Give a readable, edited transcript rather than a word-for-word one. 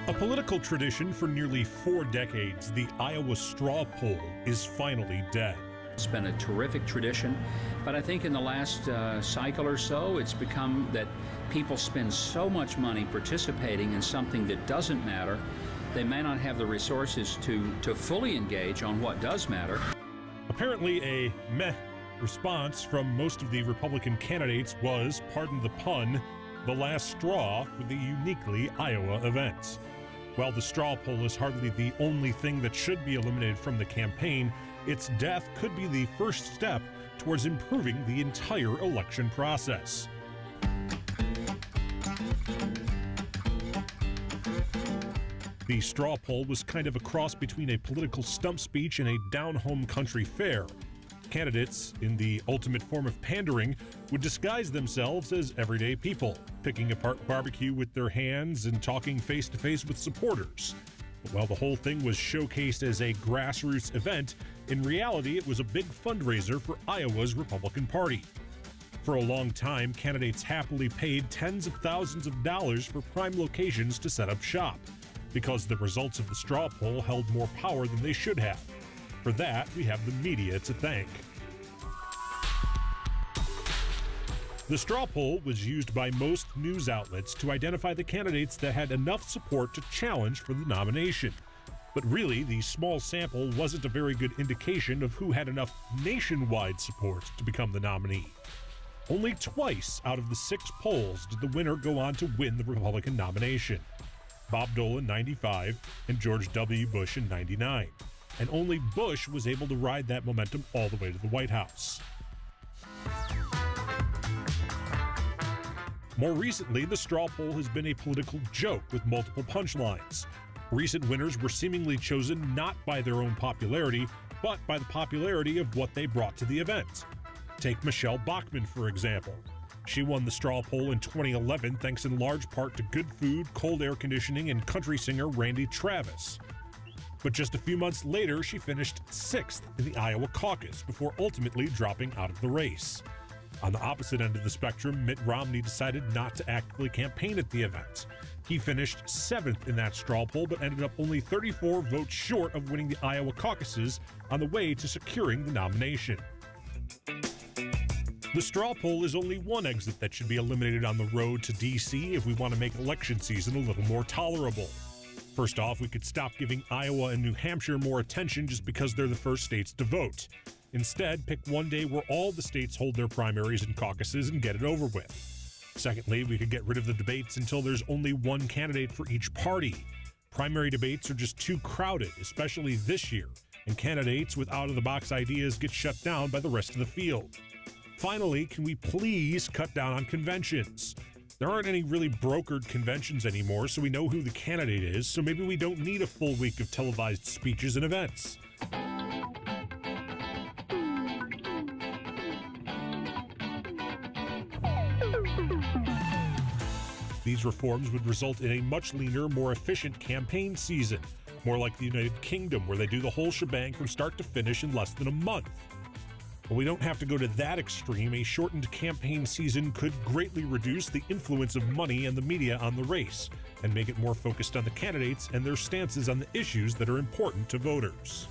A political tradition for nearly 4 decades, the Iowa straw poll is finally dead. It's been a terrific tradition, but I think in the last cycle or so, it's become that people spend so much money participating in something that doesn't matter, they may not have the resources to fully engage on what does matter. Apparently a meh response from most of the Republican candidates was, pardon the pun, the last straw for the uniquely Iowa event. While the straw poll is hardly the only thing that should be eliminated from the campaign, its death could be the first step towards improving the entire election process. The straw poll was kind of a cross between a political stump speech and a down-home country fair. Candidates, in the ultimate form of pandering, would disguise themselves as everyday people, picking apart barbecue with their hands and talking face-to-face with supporters. But while the whole thing was showcased as a grassroots event, in reality it was a big fundraiser for Iowa's Republican Party. For a long time, candidates happily paid tens of thousands of dollars for prime locations to set up shop, because the results of the straw poll held more power than they should have. For that, we have the media to thank. The straw poll was used by most news outlets to identify the candidates that had enough support to challenge for the nomination. But really, the small sample wasn't a very good indication of who had enough nationwide support to become the nominee. Only twice out of the 6 polls did the winner go on to win the Republican nomination: Bob Dole in '95 and George W. Bush in '99. And only Bush was able to ride that momentum all the way to the White House. More recently, the straw poll has been a political joke with multiple punchlines. Recent winners were seemingly chosen not by their own popularity, but by the popularity of what they brought to the event. Take Michelle Bachmann, for example. She won the straw poll in 2011 thanks in large part to good food, cold air conditioning, and country singer Randy Travis. But just a few months later, she finished 6th in the Iowa caucus before ultimately dropping out of the race. On the opposite end of the spectrum, Mitt Romney decided not to actively campaign at the event. He finished 7th in that straw poll, but ended up only 34 votes short of winning the Iowa caucuses on the way to securing the nomination. The straw poll is only one exit that should be eliminated on the road to D.C. if we want to make election season a little more tolerable. First off, we could stop giving Iowa and New Hampshire more attention just because they're the first states to vote. Instead, pick one day where all the states hold their primaries and caucuses and get it over with. Secondly, we could get rid of the debates until there's only one candidate for each party. Primary debates are just too crowded, especially this year, and candidates with out-of-the-box ideas get shut down by the rest of the field. Finally, can we please cut down on conventions? There aren't any really brokered conventions anymore, so we know who the candidate is, so maybe we don't need a full week of televised speeches and events. These reforms would result in a much leaner, more efficient campaign season, more like the United Kingdom, where they do the whole shebang from start to finish in less than a month. But we don't have to go to that extreme. A shortened campaign season could greatly reduce the influence of money and the media on the race, and make it more focused on the candidates and their stances on the issues that are important to voters.